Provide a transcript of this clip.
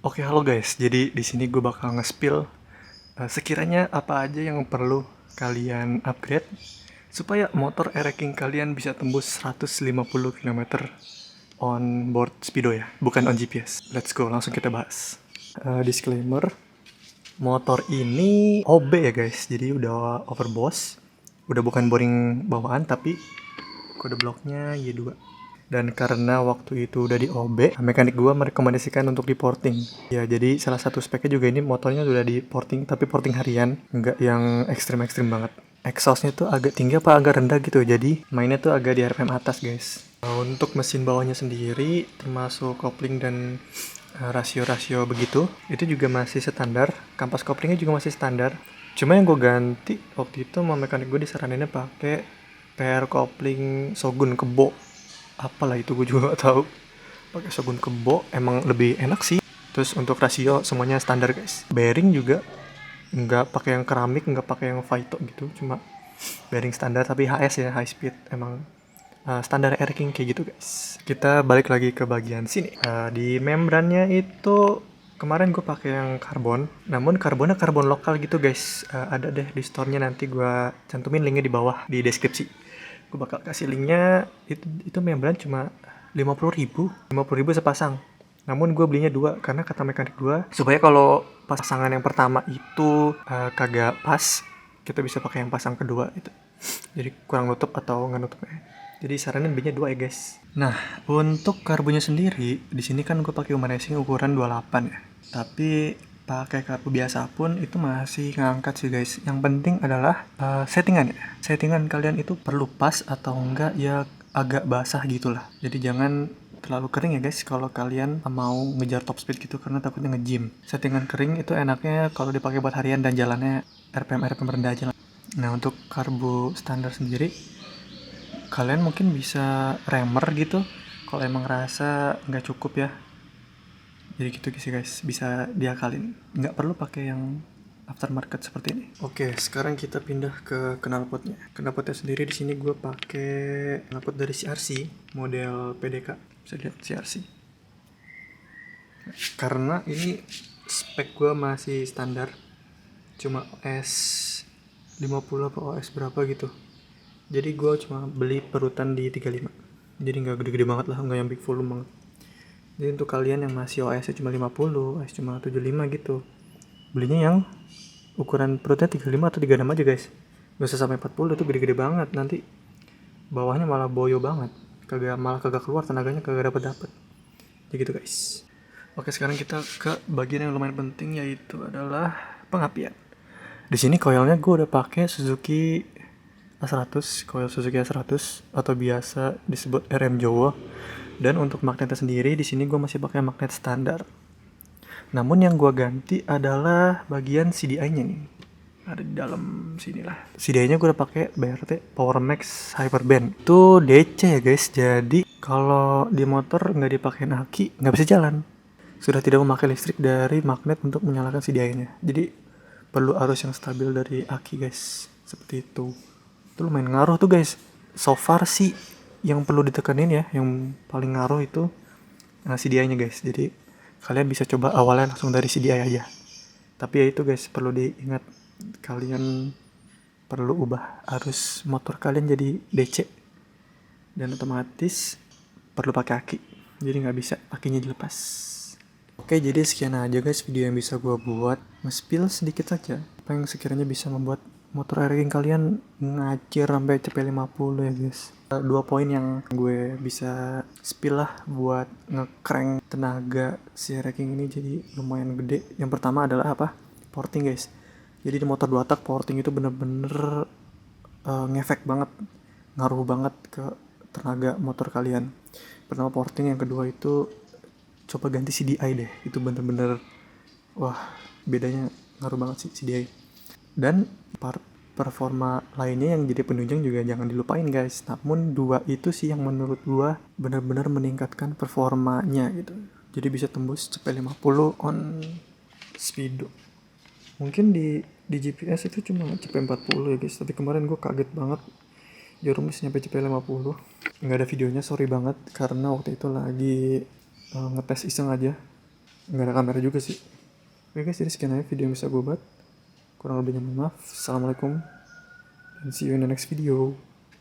Oke, halo guys. Jadi di sini gue bakal nge-spill sekiranya apa aja yang perlu kalian upgrade supaya motor e-racing kalian bisa tembus 150 km on board speedo ya, bukan on GPS. Let's go, langsung kita bahas. Disclaimer, motor ini OB ya guys, jadi udah overboss, udah bukan boring bawaan tapi kode bloknya Y2. Dan karena waktu itu udah di OB, mekanik gua merekomendasikan untuk di porting. Ya, jadi salah satu speknya juga ini motornya udah di porting, tapi porting harian, nggak yang ekstrim-ekstrim banget. Exhaustnya tuh agak tinggi apa agak rendah gitu, jadi mainnya tuh agak di RPM atas guys. Untuk mesin bawahnya sendiri, termasuk kopling dan rasio-rasio begitu, itu juga masih standar. Kampas koplingnya juga masih standar. Cuma yang gue ganti waktu itu sama mekanik gue disaraninnya pakai pair kopling Shogun Kebo, apalah itu gue juga gak tahu. Pakai Shogun Kebo emang lebih enak sih. Terus untuk rasio semuanya standar guys. Bearing juga nggak pakai yang keramik, nggak pakai yang Vito gitu, cuma bearing standar tapi HS ya, high speed. Emang standar air-king kayak gitu guys. Kita balik lagi ke bagian sini. Di membrannya itu kemarin gue pakai yang karbon, namun karbonnya karbon lokal gitu guys. Ada deh di store-nya, nanti gue cantumin linknya di bawah di deskripsi. Gue bakal kasih linknya. Itu membran cuma 50.000 sepasang. Namun gue belinya dua karena kata mekanik gue supaya kalau pasangan yang pertama itu kagak pas, kita bisa pakai yang pasang kedua itu. Jadi kurang nutup atau nggak nutup ya. Jadi saranin belinya dua ya guys. Nah, untuk karbunya sendiri di sini kan gue pakai Human Racing ukuran 28 ya. Tapi pakai karbu biasa pun itu masih ngangkat sih guys. Yang penting adalah settingan ya. Settingan kalian itu perlu pas atau enggak ya agak basah gitulah. Jadi jangan terlalu kering ya guys kalau kalian mau ngejar top speed gitu, karena takutnya nge-gym. Settingan kering itu enaknya kalau dipakai buat harian dan jalannya RPM rendah aja lah. Nah, untuk karbu standar sendiri kalian mungkin bisa remer gitu kalau emang ngerasa nggak cukup ya. Jadi gitu sih guys, bisa diakalin, nggak perlu pakai yang aftermarket seperti ini. Oke, sekarang kita pindah ke knalpotnya. Knalpotnya sendiri di sini gue pakai knalpot dari CRC model PDK. Bisa lihat CRC. Karena ini spek gue masih standar, cuma OS 50 apa OS berapa gitu. Jadi gue cuma beli perutan di 35. Jadi nggak gede-gede banget lah, nggak yang big volume banget. Jadi untuk kalian yang masih OS-nya cuma 50, OS cuma 75 gitu, belinya yang ukuran perutnya 35 atau 36 aja guys. Gak usah sampai 40, itu gede-gede banget. Nanti bawahnya malah boyo banget. Malah kagak keluar tenaganya, kagak dapet. Jadi gitu guys. Oke, sekarang kita ke bagian yang lumayan penting, yaitu adalah pengapian. Di sini coilnya gue udah pakai Suzuki A100, coil Suzuki A100 atau biasa disebut RM Jawa. Dan untuk magnetnya sendiri di sini gue masih pakai magnet standar. Namun yang gue ganti adalah bagian CDI-nya nih. Ada di dalam sini lah. CDI-nya gue udah pakai BRT Power Max Hyperband. Itu DC ya guys. Jadi kalau di motor nggak dipakein aki, nggak bisa jalan. Sudah tidak memakai listrik dari magnet untuk menyalakan CDI-nya. Jadi perlu arus yang stabil dari aki guys. Seperti itu. Itu lumayan ngaruh tuh guys. So far sih yang perlu ditekanin ya, yang paling ngaruh itu CDI-nya guys. Jadi kalian bisa coba awalnya langsung dari CDI aja. Tapi ya itu guys, perlu diingat, kalian perlu ubah arus motor kalian jadi DC. Dan otomatis perlu pakai aki. Jadi nggak bisa akinya dilepas. Oke, jadi sekian aja guys video yang bisa gue buat. Nge-spill sedikit saja apa yang sekiranya bisa membuat motor air-racing kalian ngacir sampai CP50 ya guys. 2 poin yang gue bisa spill lah buat nge-crank tenaga si air-racing ini jadi lumayan gede. Yang pertama adalah apa? Porting guys. Jadi di motor 2 tak porting itu bener-bener ngefek banget, ngaruh banget ke tenaga motor kalian. Pertama porting, yang kedua itu coba ganti CDI deh. Itu bener-bener wah, bedanya ngaruh banget sih CDI. Dan part performa lainnya yang jadi penunjang juga jangan dilupain guys. Namun dua itu sih yang menurut gua benar-benar meningkatkan performanya gitu. Jadi bisa tembus CP50 on speedo. Mungkin di GPS itu cuma CP40 ya guys. Tapi kemarin gua kaget banget jarum bisa nyampe CP50. Nggak ada videonya, sorry banget, karena waktu itu lagi ngetes iseng aja. nggak ada kamera juga sih. Oke guys, jadi sekian aja video yang bisa gue buat. Kurang lebihnya mohon maaf. Assalamualaikum, and see you in the next video.